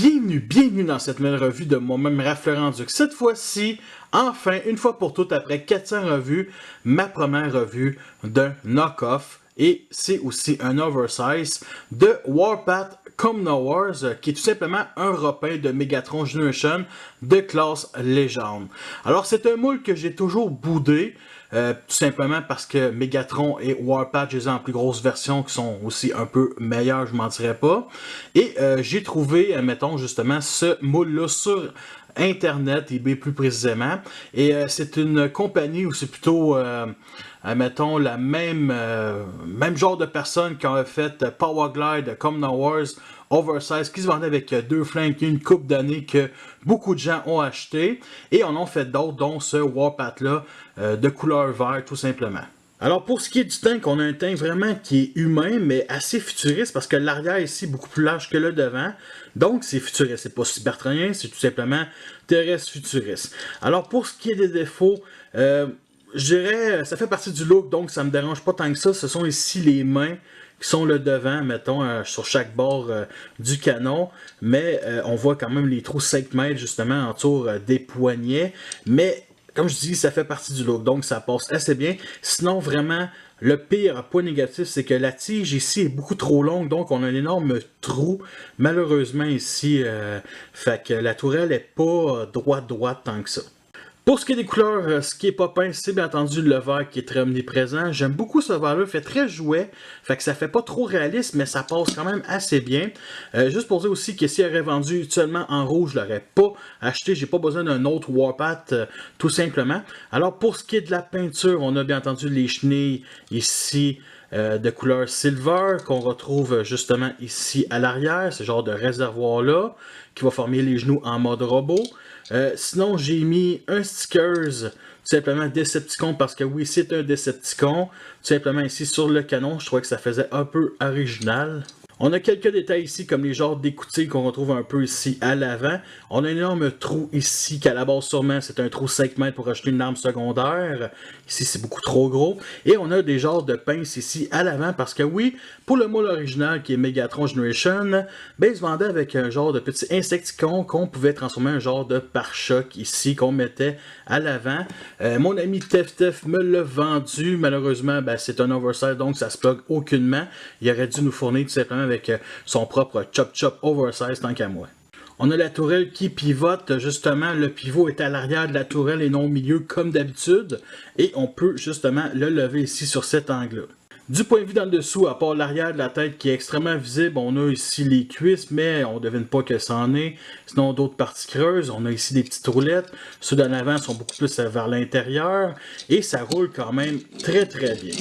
Bienvenue dans cette nouvelle revue de moi-même Raph Laurent-Duc. Cette fois-ci, enfin, une fois pour toutes, après 400 revues, ma première revue d'un knock-off. Et c'est aussi un oversize de Warpath Commoner Wars, qui est tout simplement un repeint de Megatron Generation de classe légende. Alors c'est un moule que j'ai toujours boudé, tout simplement parce que Megatron et Warpath, je les ai en plus grosse version, qui sont aussi un peu meilleurs, je m'en dirais pas. Et j'ai trouvé, mettons justement, ce moule-là sur Internet, eBay plus précisément. Et c'est une compagnie où c'est plutôt, mettons, la même genre de personnes qui ont fait Powerglide, Commoner Wars, Oversize, qui se vendait avec deux flingues, une coupe d'années que beaucoup de gens ont acheté. Et on en fait d'autres, dont ce Warpath-là, de couleur vert, tout simplement. Alors pour ce qui est du tank, on a un tank vraiment qui est humain, mais assez futuriste, parce que l'arrière ici est beaucoup plus large que le devant. Donc c'est futuriste, c'est pas cybertronien, c'est tout simplement terrestre futuriste. Alors pour ce qui est des défauts, je dirais, ça fait partie du look, donc ça me dérange pas tant que ça. Ce sont ici les mains qui sont le devant, mettons, sur chaque bord du canon. Mais on voit quand même les trous 5 mètres, justement, autour des poignets. Mais comme je dis, ça fait partie du look, donc ça passe assez bien. Sinon, vraiment, le pire point négatif, c'est que la tige ici est beaucoup trop longue, donc on a un énorme trou, malheureusement ici, fait que la tourelle n'est pas droite tant que ça. Pour ce qui est des couleurs, ce qui est pas peint, c'est bien entendu le vert qui est très omniprésent. J'aime beaucoup ce vert-là, il fait très jouet, fait que ça fait pas trop réaliste, mais ça passe quand même assez bien. Juste pour dire aussi que s'il aurait vendu seulement en rouge, je l'aurais pas acheté, j'ai pas besoin d'un autre Warpath, tout simplement. Alors pour ce qui est de la peinture, on a bien entendu les chenilles ici, de couleur silver qu'on retrouve justement ici à l'arrière, ce genre de réservoir là qui va former les genoux en mode robot. Sinon j'ai mis un stickers tout simplement Decepticon parce que oui c'est un Decepticon, tout simplement ici sur le canon, je trouvais que ça faisait un peu original. On a quelques détails ici, comme les genres d'écoutilles qu'on retrouve un peu ici à l'avant. On a un énorme trou ici, qu'à la base sûrement c'est un trou 5 mètres pour acheter une arme secondaire. Ici c'est beaucoup trop gros. Et on a des genres de pinces ici à l'avant, parce que oui, pour le moule original qui est Megatron Generation, ben il se vendait avec un genre de petit insecticon qu'on pouvait transformer en un genre de pare-choc ici, qu'on mettait à l'avant. Mon ami Tef me l'a vendu, malheureusement ben, c'est un oversize, donc ça se plug aucunement. Il aurait dû nous fournir tout simplement avec son propre chop oversize tant qu'à moi. On a la tourelle qui pivote, justement le pivot est à l'arrière de la tourelle et non au milieu comme d'habitude, et on peut justement le lever ici sur cet angle-là. Du point de vue dans le dessous, à part l'arrière de la tête qui est extrêmement visible, on a ici les cuisses, mais on ne devine pas que ça en est. Sinon d'autres parties creuses, on a ici des petites roulettes, ceux d'en avant sont beaucoup plus vers l'intérieur, et ça roule quand même très bien.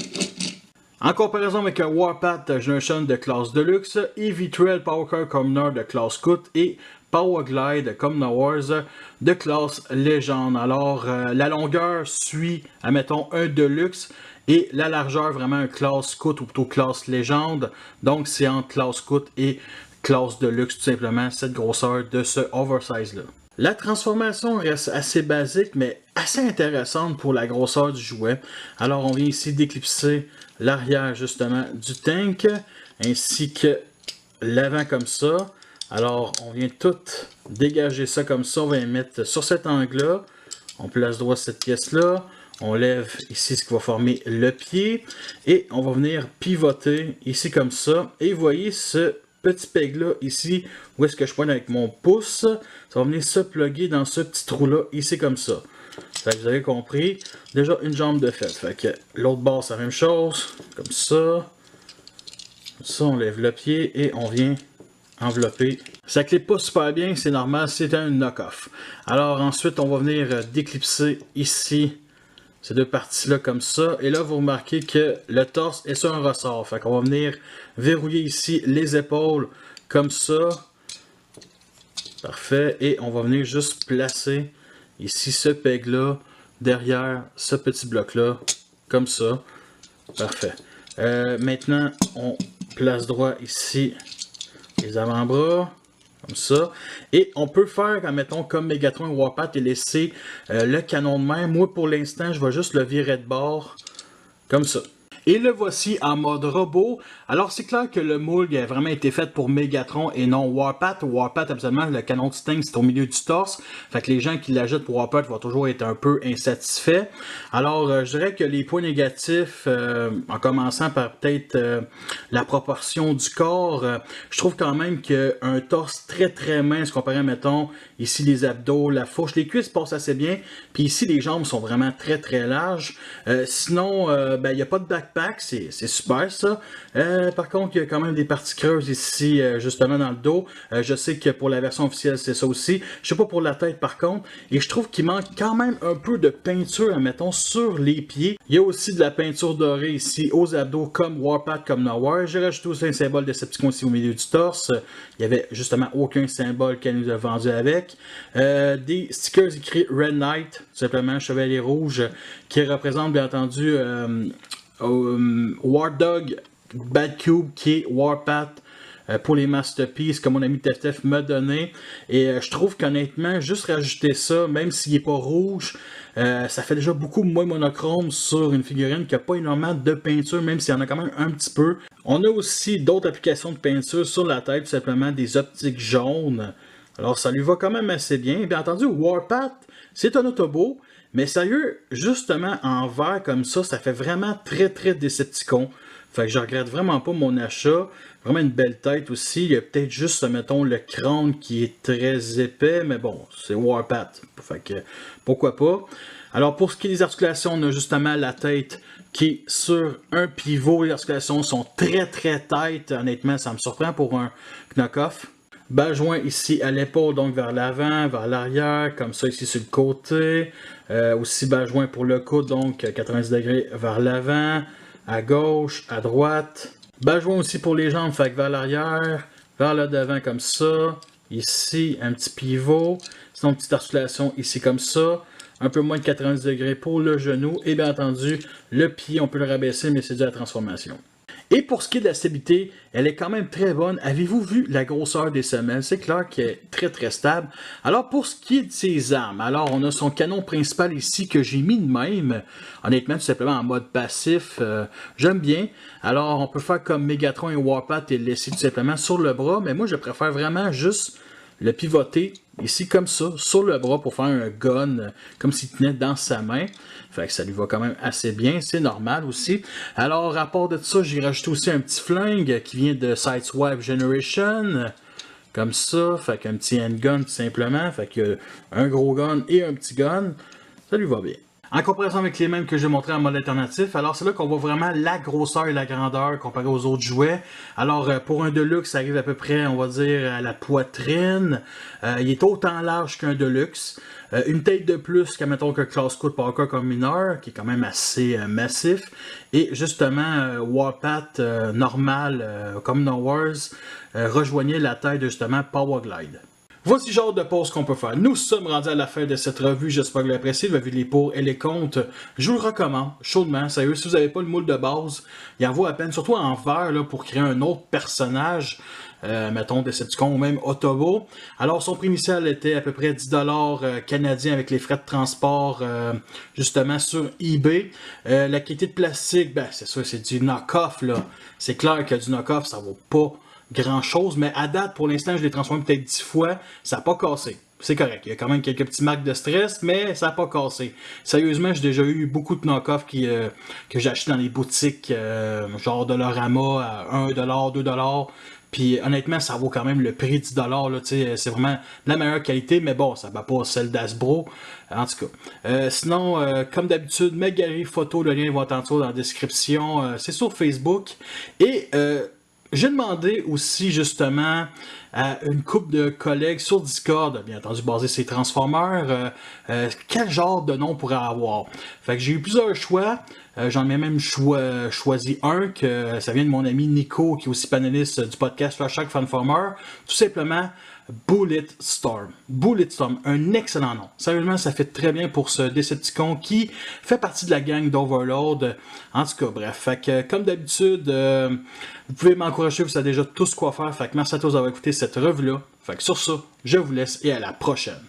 En comparaison avec un Warpath Generation de classe Deluxe, Evitrail Powercar Commoner de classe Scout et Powerglide Commoner Wars de classe Légende. Alors, la longueur suit, admettons, un Deluxe et la largeur vraiment un classe Scout ou plutôt classe Légende. Donc, c'est entre classe Scout et classe Deluxe, tout simplement, cette grosseur de ce oversize-là. La transformation reste assez basique, mais assez intéressante pour la grosseur du jouet. Alors, on vient ici d'éclipser l'arrière, justement, du tank, ainsi que l'avant comme ça. Alors, on vient tout dégager ça comme ça. On va les mettre sur cet angle-là. On place droit cette pièce-là. On lève ici ce qui va former le pied. Et on va venir pivoter ici comme ça. Et vous voyez ce petit peg là ici, où est-ce que je pointe avec mon pouce, ça va venir se plugger dans ce petit trou là ici comme ça. Fait que vous avez compris, déjà une jambe de fait. Fait que l'autre bord c'est la même chose, comme ça. Comme ça on lève le pied et on vient envelopper. Ça clip pas super bien, c'est normal, c'est un knock-off. Alors ensuite on va venir déclipser ici ces deux parties-là comme ça. Et là, vous remarquez que le torse est sur un ressort. Fait qu'on va venir verrouiller ici les épaules comme ça. Parfait. Et on va venir juste placer ici ce peg-là derrière ce petit bloc-là. Comme ça. Parfait. Maintenant, on place droit ici les avant-bras. Comme ça. Et on peut faire, admettons, comme Megatron et Warpath et laisser le canon de main. Moi, pour l'instant, je vais juste le virer de bord. Comme ça. Et le voici en mode robot. Alors c'est clair que le moule a vraiment été fait pour Megatron et non Warpath. Warpath, absolument, le canon de Sting, c'est au milieu du torse. Fait que les gens qui l'achètent pour Warpath vont toujours être un peu insatisfaits. Alors je dirais que les points négatifs, en commençant par peut-être la proportion du corps, je trouve quand même qu'un torse très mince comparé, mettons, ici les abdos, la fourche, les cuisses passent assez bien. Puis ici les jambes sont vraiment très larges. Sinon, il n'y a pas de backpack, c'est super ça. Par contre, il y a quand même des parties creuses ici, justement dans le dos. Je sais que pour la version officielle, c'est ça aussi. Je sais pas pour la tête par contre. Et je trouve qu'il manque quand même un peu de peinture, admettons, sur les pieds. Il y a aussi de la peinture dorée ici aux abdos, comme Warpath, comme Nowhere. J'ai rajouté aussi un symbole de Decepticon ici au milieu du torse. Il n'y avait justement aucun symbole qu'elle nous a vendu avec. Des stickers écrits Red Knight, tout simplement, Chevalier Rouge, qui représente bien entendu War Dog, Bad Cube, qui est Warpath pour les Masterpieces, que mon ami TFTF m'a donné. Et je trouve qu'honnêtement, juste rajouter ça, même s'il n'est pas rouge, ça fait déjà beaucoup moins monochrome sur une figurine qui n'a pas énormément de peinture, même s'il y en a quand même un petit peu. On a aussi d'autres applications de peinture sur la tête, tout simplement des optiques jaunes. Alors ça lui va quand même assez bien. Bien entendu, Warpath, c'est un Autobot, mais sérieux, justement en vert comme ça fait vraiment très Decepticon. Fait que je regrette vraiment pas mon achat. Vraiment une belle tête aussi. Il y a peut-être juste, mettons, le crâne qui est très épais, mais bon, c'est Warpath. Fait que pourquoi pas. Alors pour ce qui est des articulations, on a justement la tête qui est sur un pivot. Les articulations sont très tight. Honnêtement, ça me surprend pour un knock-off. Bas joint ici à l'épaule, donc vers l'avant, vers l'arrière, comme ça ici sur le côté. Aussi bas joint pour le coude, donc 90 degrés vers l'avant, à gauche, à droite. Bas joint aussi pour les jambes, fait que vers l'arrière, vers le devant comme ça. Ici, un petit pivot. Sinon, une petite articulation ici comme ça. Un peu moins de 90 degrés pour le genou. Et bien entendu, le pied, on peut le rabaisser, mais c'est dû à la transformation. Et pour ce qui est de la stabilité, elle est quand même très bonne. Avez-vous vu la grosseur des semelles? C'est clair qu'elle est très stable. Alors pour ce qui est de ses armes, alors on a son canon principal ici que j'ai mis de même. Honnêtement, tout simplement en mode passif. J'aime bien. Alors on peut faire comme Megatron et Warpath et le laisser tout simplement sur le bras. Mais moi je préfère vraiment juste le pivoter ici comme ça, sur le bras pour faire un gun, comme s'il tenait dans sa main. Fait que ça lui va quand même assez bien, c'est normal aussi. Alors, à part de ça, j'ai rajouté aussi un petit flingue qui vient de Sideswipe Generation. Comme ça, fait qu'un petit handgun tout simplement. Fait que un gros gun et un petit gun, ça lui va bien. En comparaison avec les mêmes que j'ai montré en mode alternatif, alors c'est là qu'on voit vraiment la grosseur et la grandeur comparé aux autres jouets. Alors pour un Deluxe, ça arrive à peu près, on va dire, à la poitrine. Il est autant large qu'un Deluxe. Une tête de plus qu'à mettons que Classcoat Parker comme mineur, qui est quand même assez massif. Et justement, Warpath normal comme No Wars rejoignait la taille de justement Powerglide. Voici le genre de pause qu'on peut faire. Nous sommes rendus à la fin de cette revue. J'espère que vous l'appréciez. Vous avez vu les pour et les contre. Je vous le recommande chaudement. Sérieux, si vous n'avez pas le moule de base, il en vaut à peine. Surtout en vert là, pour créer un autre personnage. Mettons Decepticon ou même Autobot. Alors son prix initial était à peu près 10$ canadiens avec les frais de transport justement sur eBay. La qualité de plastique, ben c'est ça, c'est du knock-off là. C'est clair que du knock-off, ça vaut pas grand chose, mais à date, pour l'instant, je l'ai transformé peut-être 10 fois, ça n'a pas cassé. C'est correct, il y a quand même quelques petits marques de stress, mais ça n'a pas cassé. Sérieusement, j'ai déjà eu beaucoup de knock-off que j'ai acheté dans les boutiques, genre Dollarama à 1$, 2$. Puis honnêtement, ça vaut quand même le prix de 10$. C'est vraiment de la meilleure qualité, mais bon, ça ne bat pas celle d'Hasbro. En tout cas. Sinon, comme d'habitude, mes galeries photos, le lien va être en dessous dans la description. C'est sur Facebook. Et j'ai demandé aussi justement à une couple de collègues sur Discord, bien entendu basé sur les Transformers, quel genre de nom pourrait avoir. Fait que j'ai eu plusieurs choix. J'en ai même choisi un, que ça vient de mon ami Nico, qui est aussi panéliste du podcast Flashback Fanformer. Tout simplement Bulletstorm. Bulletstorm, un excellent nom. Sérieusement, ça fait très bien pour ce Decepticon qui fait partie de la gang d'Overlord. En tout cas, bref. Fait que, comme d'habitude, vous pouvez m'encourager, vous savez déjà tout ce quoi faire. Fait que merci à tous d'avoir écouté cette revue-là. Fait que sur ça, je vous laisse et à la prochaine.